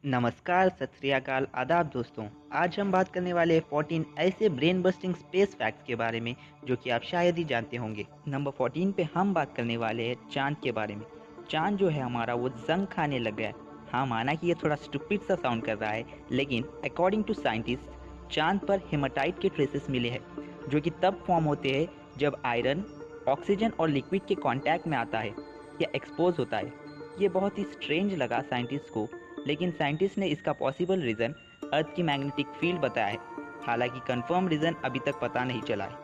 नमस्कार, सत श्री अकाल, आदाब दोस्तों। आज हम बात करने वाले हैं 14 ऐसे ब्रेन बस्टिंग स्पेस फैक्ट्स के बारे में जो कि आप शायद ही जानते होंगे। नंबर 14 पे हम बात करने वाले हैं चांद के बारे में। चांद जो है हमारा वो जंग खाने लग गया है। हाँ, माना कि ये थोड़ा स्टूपिड सा साउंड कर रहा है, लेकिन अकॉर्डिंग टू साइंटिस्ट चांद पर हेमाटाइट के ट्रेसेस मिले हैं जो कि तब फॉर्म होते हैं जब आयरन ऑक्सीजन और लिक्विड के कॉन्टैक्ट में आता है या एक्सपोज होता है। ये बहुत ही स्ट्रेंज लगा साइंटिस्ट को, लेकिन साइंटिस्ट ने इसका पॉसिबल रीज़न अर्थ की मैग्नेटिक फील्ड बताया है। हालांकि कंफर्म रीज़न अभी तक पता नहीं चला है।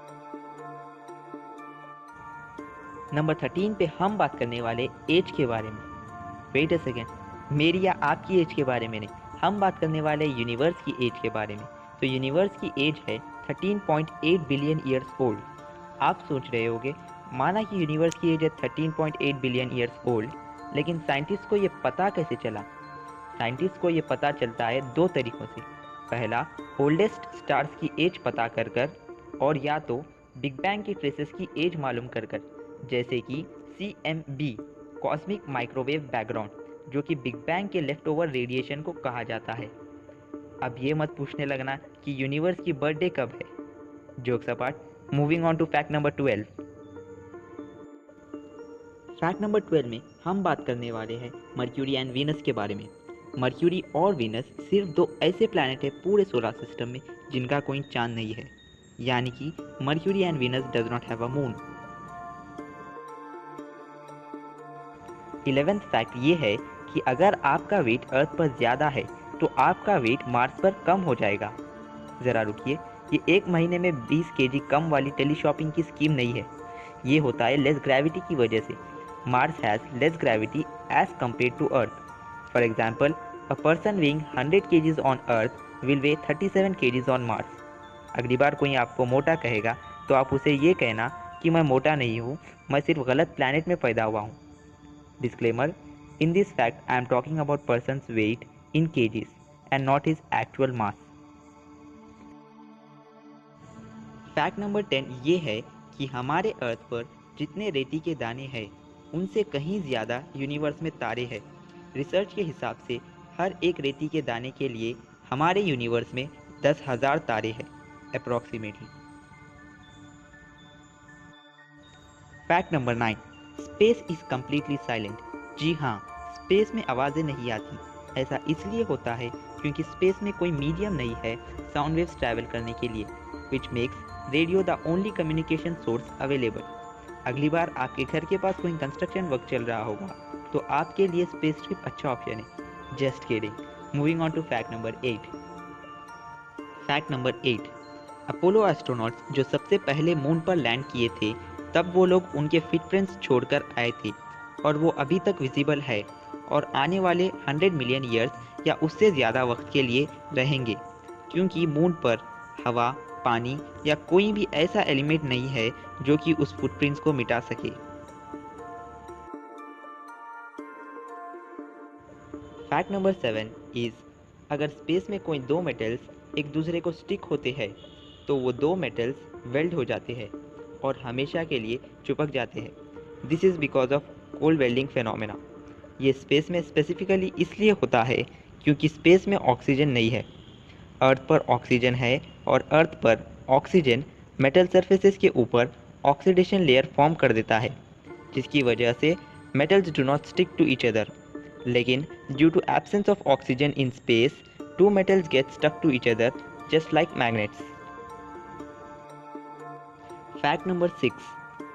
नंबर 13 पे हम बात करने वाले एज के बारे में। वेट अ सेकेंड, मेरी या आपकी एज के बारे में नहीं, हम बात करने वाले यूनिवर्स की एज के बारे में। तो यूनिवर्स की एज है 13.8 बिलियन ईयर्स ओल्ड। आप सोच रहे होंगे, माना कि यूनिवर्स की एज है 13.8 बिलियन ईयर्स ओल्ड, लेकिन साइंटिस्ट को ये पता कैसे चला? साइंटिस्ट को ये पता चलता है दो तरीक़ों से। पहला, ओल्डेस्ट स्टार्स की एज पता कर कर, और या तो बिग बैंग की ट्रेसेस की एज मालूम कर कर, जैसे कि CMB कॉस्मिक माइक्रोवेव बैकग्राउंड, जो कि बिग बैंग के लेफ्ट ओवर रेडिएशन को कहा जाता है। अब ये मत पूछने लगना कि यूनिवर्स की बर्थडे कब है। Jokes apart, moving on to fact number 12। Fact number 12 में हम बात करने वाले हैं मर्क्यूरी एंड वीनस के बारे में। मर्क्यूरी और वीनस सिर्फ दो ऐसे प्लैनेट है पूरे सोलर सिस्टम में जिनका कोई चांद नहीं है, यानी कि mercury and Venus does not have a moon. 11th fact ये है कि अगर आपका वेट अर्थ पर ज़्यादा है तो आपका वेट मार्स पर कम हो जाएगा। ज़रा रुकिए, ये एक महीने में 20 केजी कम वाली टेलीशॉपिंग की स्कीम नहीं है। ये होता है लेस ग्रेविटी की वजह से। Mars has less gravity as compare to Earth. For example, a person weighing 100 kgs on Earth will weigh 37 kgs on Mars. अगली बार कोई आपको मोटा कहेगा तो आप उसे ये कहना कि मैं मोटा नहीं हूँ, मैं सिर्फ गलत प्लैनेट में पैदा हुआ हूँ। Disclaimer: in this fact, I am talking about person's weight in kgs and not his actual mass. Fact number 10 ये है कि हमारे अर्थ पर जितने रेती के दाने हैं उनसे कहीं ज़्यादा यूनिवर्स में तारे हैं। रिसर्च के हिसाब से हर एक रेती के दाने के लिए हमारे यूनिवर्स में 10,000 तारे हैं approximately. Fact number 9, space is completely silent. जी हाँ, स्पेस में आवाज़ें नहीं आती। ऐसा इसलिए होता है क्योंकि स्पेस में कोई मीडियम नहीं है साउंड वेव्स ट्रैवल करने के लिए, which makes radio the only communication source available. अगली बार आपके घर के पास कोई कंस्ट्रक्शन वर्क चल रहा होगा तो आपके लिए स्पेस ट्रिप अच्छा ऑप्शन है। Just kidding. Moving on to fact number 8। Fact number 8, Apollo astronauts जो सबसे पहले मून पर लैंड किए थे, तब वो लोग उनके फुटप्रिंट्स छोड़कर आए थे और वो अभी तक विजिबल है और आने वाले 100 मिलियन ईयर्स या उससे ज़्यादा वक्त के लिए रहेंगे, क्योंकि मून पर हवा, पानी या कोई भी ऐसा एलिमेंट नहीं है जो कि उस फुटप्रिंट्स को मिटा सके। फैक्ट नंबर 7 इज़, अगर स्पेस में कोई दो मेटल्स एक दूसरे को स्टिक होते हैं तो वो दो मेटल्स वेल्ड हो जाते हैं और हमेशा के लिए चिपक जाते हैं। This is because of cold welding phenomena. ये स्पेस में स्पेसिफिकली इसलिए होता है क्योंकि स्पेस में ऑक्सीजन नहीं है। अर्थ पर ऑक्सीजन है और अर्थ पर ऑक्सीजन मेटल सरफेसेस के ऊपर ऑक्सीडेशन लेयर फॉर्म कर देता है, जिसकी वजह से metals do not stick to each other. लेकिन due to absence of oxygen in space, two metals get stuck to each other just like magnets. Fact number 6,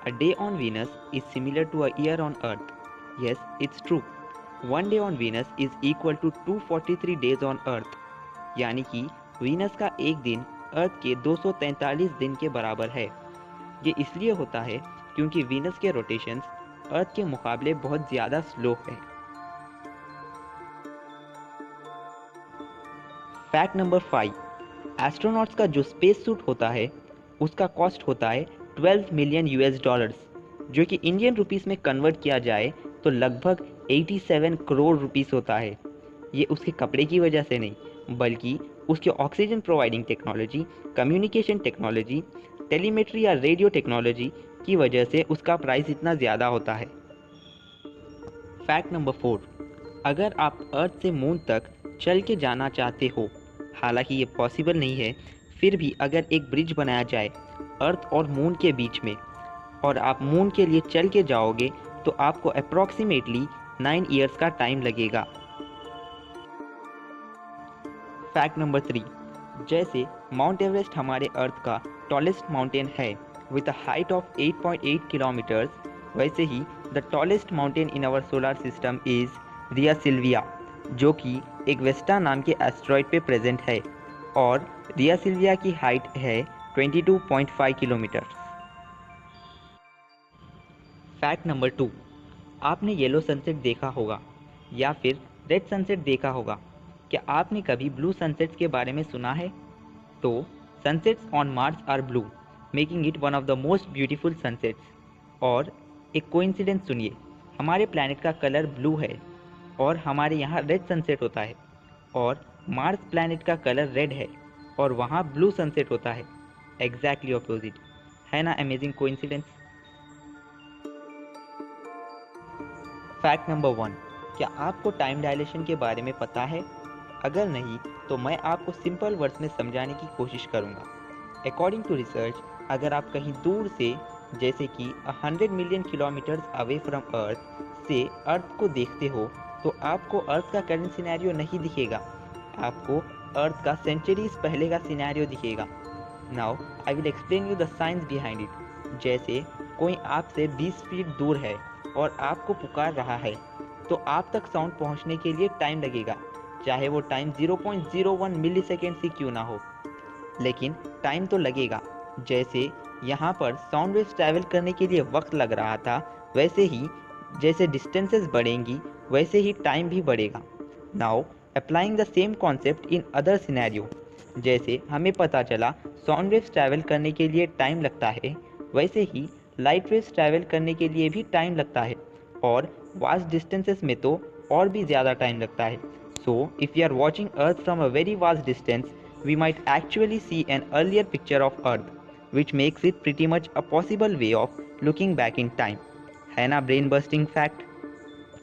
a day on Venus is similar to a year on Earth. Yes, it's true. One day on Venus is equal to 243 days on Earth. यानी कि Venus का एक दिन अर्थ के 243 दिन के बराबर है। ये इसलिए होता है क्योंकि वीनस के रोटेशंस अर्थ के मुकाबले बहुत ज़्यादा स्लो है। फैक्ट नंबर 5, एस्ट्रोनॉट्स का जो स्पेस सूट होता है उसका कॉस्ट होता है 12 मिलियन US डॉलर्स, जो कि इंडियन रुपीस में कन्वर्ट किया जाए तो लगभग 87 करोड़ रुपीस होता है। ये उसके कपड़े की वजह से नहीं, बल्कि उसके oxygen providing technology, communication technology, telemetry या रेडियो टेक्नोलॉजी की वजह से उसका प्राइस इतना ज़्यादा होता है। फैक्ट नंबर 4, अगर आप अर्थ से मून तक चल के जाना चाहते हो, हालांकि ये पॉसिबल नहीं है, फिर भी अगर एक ब्रिज बनाया जाए अर्थ और मून के बीच में और आप मून के लिए चल के जाओगे तो आपको अप्रॉक्सीमेटली 9 ईयर्स का टाइम लगेगा। फैक्ट नंबर 3, जैसे माउंट एवरेस्ट हमारे अर्थ का टॉलेस्ट माउंटेन है with a height of 8.8 kilometres, वैसे ही the tallest mountain in our solar system is Rhea Silvia, जो कि एक वेस्टा नाम के एस्ट्रॉयड पे प्रेजेंट है और रिया सिल्विया की हाइट है 22.5 किलोमीटर। फैक्ट नंबर 2, आपने येलो सनसेट देखा होगा या फिर रेड सनसेट देखा होगा। क्या आपने कभी ब्लू सनसेट्स के बारे में सुना है? तो sunsets on Mars are blue, making it one of the most beautiful sunsets. और एक कोइंसिडेंस सुनिए, हमारे प्लैनेट का कलर ब्लू है और हमारे यहाँ रेड सनसेट होता है, और मार्स प्लैनेट का कलर रेड है और वहाँ ब्लू सनसेट होता है। एग्जैक्टली ऑपोजिट, है ना अमेजिंग कोइंसिडेंस। फैक्ट नंबर 1, क्या आपको टाइम डायलेशन के बारे में पता है? अगर नहीं तो मैं आपको सिंपल वर्ड्स में समझाने की कोशिश करूँगा। अकॉर्डिंग टू रिसर्च, अगर आप कहीं दूर से जैसे कि 100 मिलियन किलोमीटर्स अवे फ्रॉम अर्थ से अर्थ को देखते हो तो आपको अर्थ का करंट सिनेरियो नहीं दिखेगा, आपको अर्थ का सेंचुरीज पहले का सिनेरियो दिखेगा। Now I will explain you the science behind it. जैसे कोई आपसे 20 फीट दूर है और आपको पुकार रहा है, तो आप तक साउंड पहुंचने के लिए टाइम लगेगा, चाहे वो टाइम 0.01 मिली सेकेंड से क्यों ना हो, लेकिन टाइम तो लगेगा। जैसे यहाँ पर साउंड वेव्स ट्रैवल करने के लिए वक्त लग रहा था, वैसे ही जैसे डिस्टेंसेस बढ़ेंगी वैसे ही टाइम भी बढ़ेगा। Now applying the same concept in other scenario, जैसे हमें पता चला साउंड वेव्स ट्रैवल करने के लिए टाइम लगता है, वैसे ही लाइट वेव्स ट्रैवल करने के लिए भी टाइम लगता है, और वास्ट डिस्टेंसेस में तो और भी ज़्यादा टाइम लगता है। So if you are watching Earth from a very vast distance, we might actually see an earlier picture of Earth, which makes it pretty much a possible way of looking back in time. है ना brain busting fact?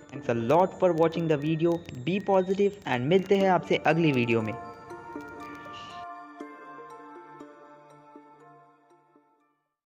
Thanks a lot for watching the video. Be positive and मिलते हैं आपसे अगली video में।